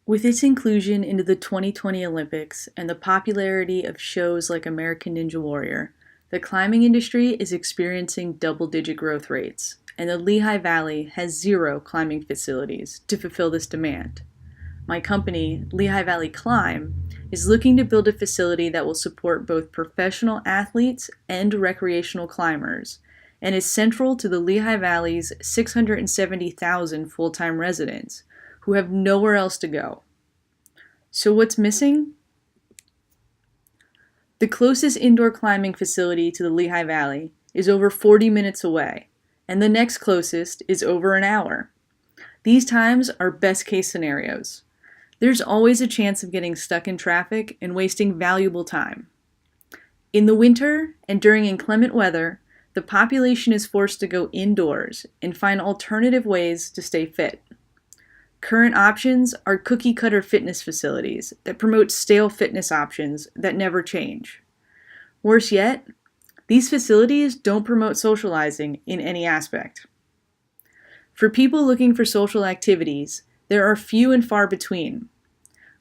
With its inclusion into the 2020 Olympics and the popularity of shows like American Ninja Warrior, the climbing industry is experiencing double-digit growth rates, and the Lehigh Valley has zero climbing facilities to fulfill this demand. My company, Lehigh Valley Climb, is looking to build a facility that will support both professional athletes and recreational climbers, and is central to the Lehigh Valley's 670,000 full-time residents who have nowhere else to go. So what's missing? The closest indoor climbing facility to the Lehigh Valley is over 40 minutes away, and the next closest is over an hour. These times are best case scenarios. There's always a chance of getting stuck in traffic and wasting valuable time. In the winter and during inclement weather, the population is forced to go indoors and find alternative ways to stay fit. Current options are cookie-cutter fitness facilities that promote stale fitness options that never change. Worse yet, these facilities don't promote socializing in any aspect. For people looking for social activities, there are few and far between.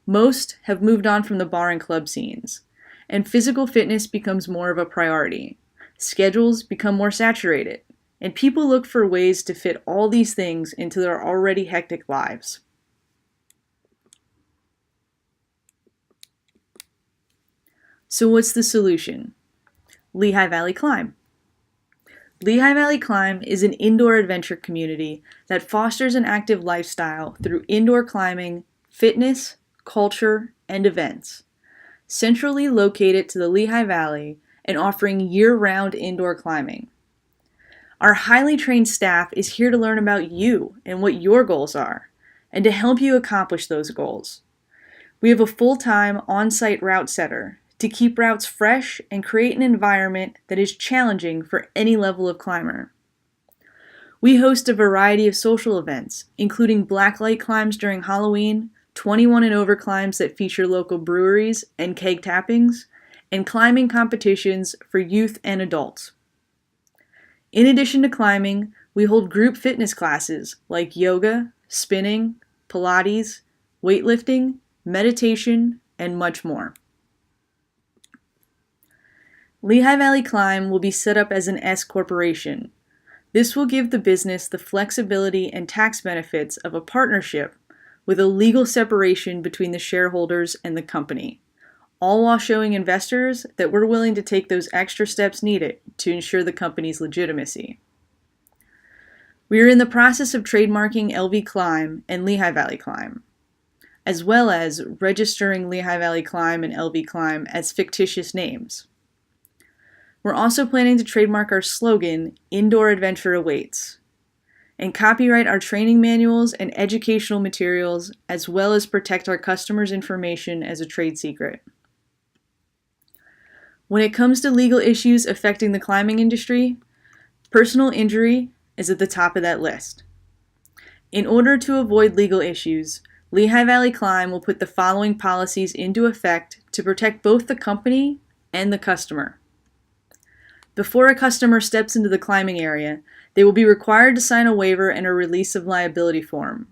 Most have moved on from the bar and club scenes, and physical fitness becomes more of a priority. Schedules become more saturated, and people look for ways to fit all these things into their already hectic lives. So what's the solution? Lehigh Valley Climb. Lehigh Valley Climb is an indoor adventure community that fosters an active lifestyle through indoor climbing, fitness, culture, and events. Centrally located to the Lehigh Valley and offering year-round indoor climbing. Our highly trained staff is here to learn about you and what your goals are, and to help you accomplish those goals. We have a full-time on-site route setter to keep routes fresh and create an environment that is challenging for any level of climber. We host a variety of social events, including blacklight climbs during Halloween, 21 and over climbs that feature local breweries and keg tappings, and climbing competitions for youth and adults. In addition to climbing, we hold group fitness classes like yoga, spinning, Pilates, weightlifting, meditation, and much more. Lehigh Valley Climb will be set up as an S corporation. This will give the business the flexibility and tax benefits of a partnership with a legal separation between the shareholders and the company, all while showing investors that we're willing to take those extra steps needed to ensure the company's legitimacy. We are in the process of trademarking LV Climb and Lehigh Valley Climb, as well as registering Lehigh Valley Climb and LV Climb as fictitious names. We're also planning to trademark our slogan, Indoor Adventure Awaits, and copyright our training manuals and educational materials, as well as protect our customers' information as a trade secret. When it comes to legal issues affecting the climbing industry, personal injury is at the top of that list. In order to avoid legal issues, Lehigh Valley Climb will put the following policies into effect to protect both the company and the customer. Before a customer steps into the climbing area, they will be required to sign a waiver and a release of liability form.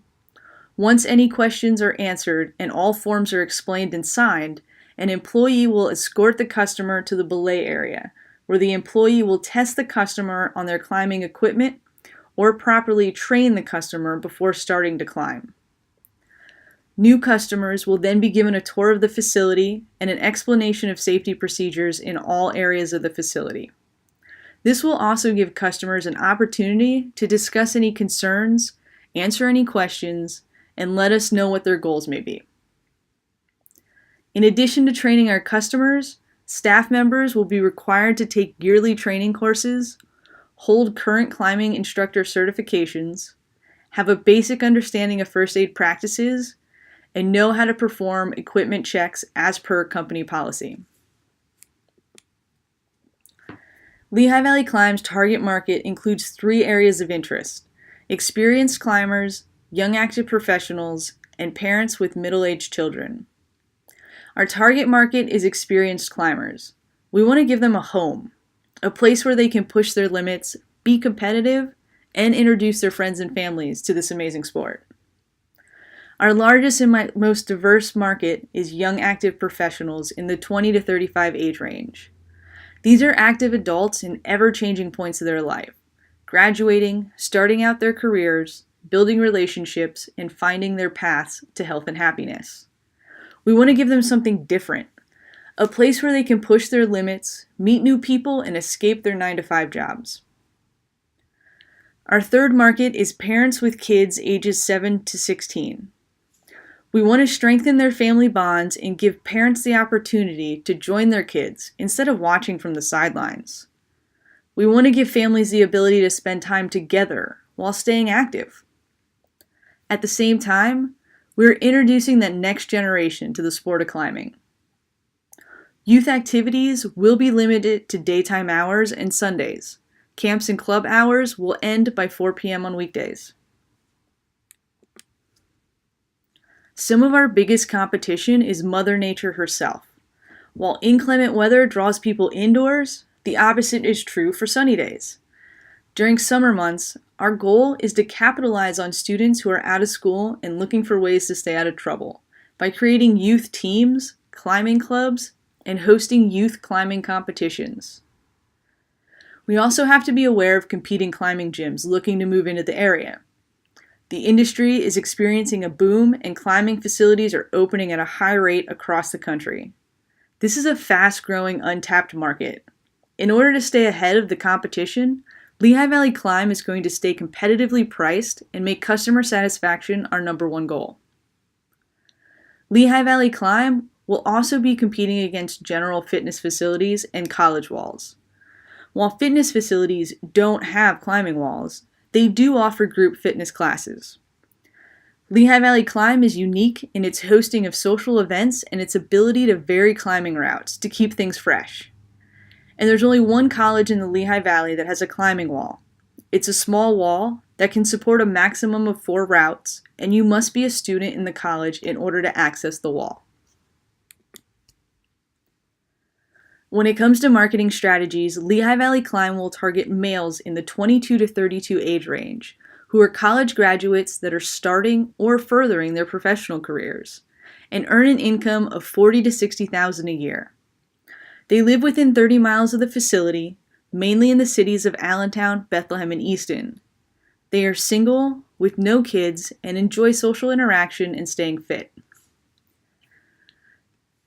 Once any questions are answered and all forms are explained and signed, an employee will escort the customer to the belay area, where the employee will test the customer on their climbing equipment or properly train the customer before starting to climb. New customers will then be given a tour of the facility and an explanation of safety procedures in all areas of the facility. This will also give customers an opportunity to discuss any concerns, answer any questions, and let us know what their goals may be. In addition to training our customers, staff members will be required to take yearly training courses, hold current climbing instructor certifications, have a basic understanding of first aid practices, and know how to perform equipment checks as per company policy. Lehigh Valley Climb's target market includes 3 areas of interest: experienced climbers, young active professionals, and parents with middle-aged children. Our target market is experienced climbers. We want to give them a home, a place where they can push their limits, be competitive, and introduce their friends and families to this amazing sport. Our largest and most diverse market is young active professionals in the 20 to 35 age range. These are active adults in ever-changing points of their life, graduating, starting out their careers, building relationships, and finding their paths to health and happiness. We want to give them something different, a place where they can push their limits, meet new people, and escape their 9-to-5 jobs. Our third market is parents with kids ages 7 to 16. We want to strengthen their family bonds and give parents the opportunity to join their kids instead of watching from the sidelines. We want to give families the ability to spend time together while staying active. At the same time, we're introducing that next generation to the sport of climbing. Youth activities will be limited to daytime hours and Sundays. Camps and club hours will end by 4 p.m. on weekdays. Some of our biggest competition is Mother Nature herself. While inclement weather draws people indoors, the opposite is true for sunny days. During summer months, our goal is to capitalize on students who are out of school and looking for ways to stay out of trouble by creating youth teams, climbing clubs, and hosting youth climbing competitions. We also have to be aware of competing climbing gyms looking to move into the area. The industry is experiencing a boom and climbing facilities are opening at a high rate across the country. This is a fast-growing, untapped market. In order to stay ahead of the competition, Lehigh Valley Climb is going to stay competitively priced and make customer satisfaction our number one goal. Lehigh Valley Climb will also be competing against general fitness facilities and college walls. While fitness facilities don't have climbing walls, they do offer group fitness classes. Lehigh Valley Climb is unique in its hosting of social events and its ability to vary climbing routes to keep things fresh. And there's only one college in the Lehigh Valley that has a climbing wall. It's a small wall that can support a maximum of 4 routes, and you must be a student in the college in order to access the wall. When it comes to marketing strategies, Lehigh Valley Climb will target males in the 22 to 32 age range, who are college graduates that are starting or furthering their professional careers, and earn an income of $40,000 to $60,000 a year. They live within 30 miles of the facility, mainly in the cities of Allentown, Bethlehem, and Easton. They are single, with no kids, and enjoy social interaction and staying fit.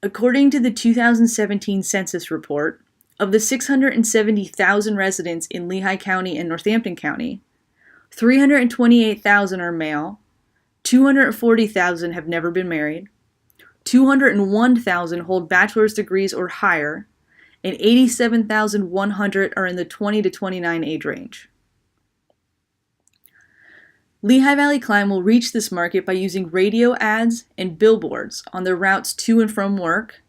According to the 2017 census report, of the 670,000 residents in Lehigh County and Northampton County, 328,000 are male, 240,000 have never been married, 201,000 hold bachelor's degrees or higher, and 87,100 are in the 20 to 29 age range. Lehigh Valley Climb will reach this market by using radio ads and billboards on their routes to and from work,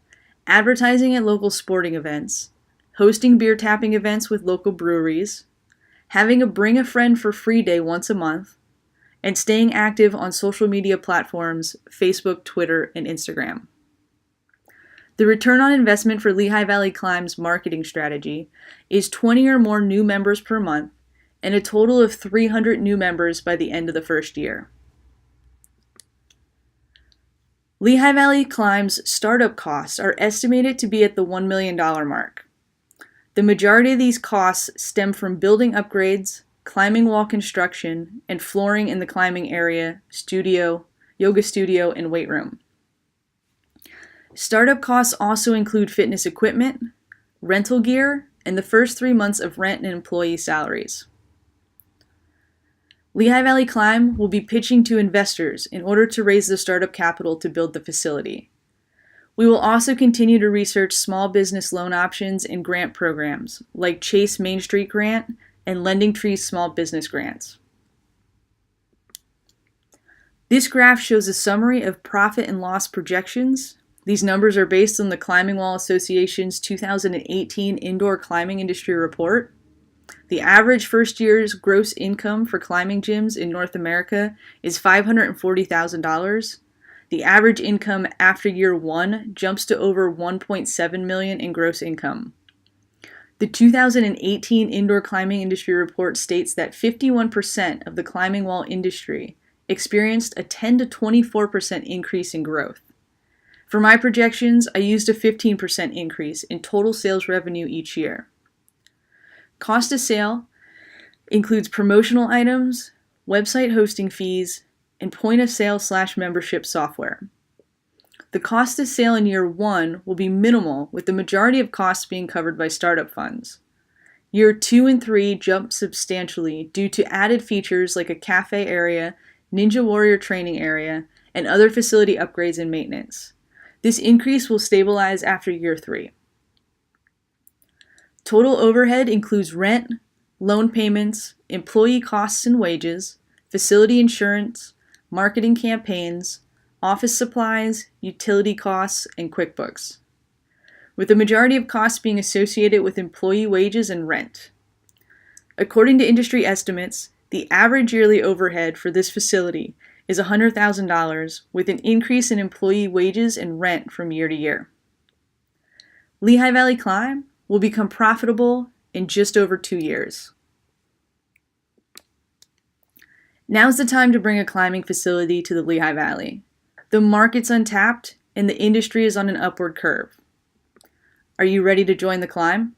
advertising at local sporting events, hosting beer tapping events with local breweries, having a Bring a Friend for Free Day once a month, and staying active on social media platforms Facebook, Twitter, and Instagram. The return on investment for Lehigh Valley Climb's marketing strategy is 20 or more new members per month, and a total of 300 new members by the end of the first year. Lehigh Valley Climb's startup costs are estimated to be at the $1 million mark. The majority of these costs stem from building upgrades, climbing wall construction, and flooring in the climbing area, studio, yoga studio, and weight room. Startup costs also include fitness equipment, rental gear, and the first 3 months of rent and employee salaries. Lehigh Valley Climb will be pitching to investors in order to raise the startup capital to build the facility. We will also continue to research small business loan options and grant programs like Chase Main Street Grant and Lending Tree Small Business Grants. This graph shows a summary of profit and loss projections. These numbers are based on the Climbing Wall Association's 2018 Indoor Climbing Industry Report. The average first year's gross income for climbing gyms in North America is $540,000. The average income after year 1 jumps to over $1.7 million in gross income. The 2018 Indoor Climbing Industry Report states that 51% of the climbing wall industry experienced a 10 to 24% increase in growth. For my projections, I used a 15% increase in total sales revenue each year. Cost of sale includes promotional items, website hosting fees, and point of sale/membership software. The cost of sale in year 1 will be minimal, with the majority of costs being covered by startup funds. Year 2 and 3 jump substantially due to added features like a cafe area, Ninja Warrior training area, and other facility upgrades and maintenance. This increase will stabilize after year 3. Total overhead includes rent, loan payments, employee costs and wages, facility insurance, marketing campaigns, office supplies, utility costs, and QuickBooks, with the majority of costs being associated with employee wages and rent. According to industry estimates, the average yearly overhead for this facility is $100,000, with an increase in employee wages and rent from year to year. Lehigh Valley Climb will become profitable in just over 2 years. Now's the time to bring a climbing facility to the Lehigh Valley. The market's untapped and the industry is on an upward curve. Are you ready to join the climb?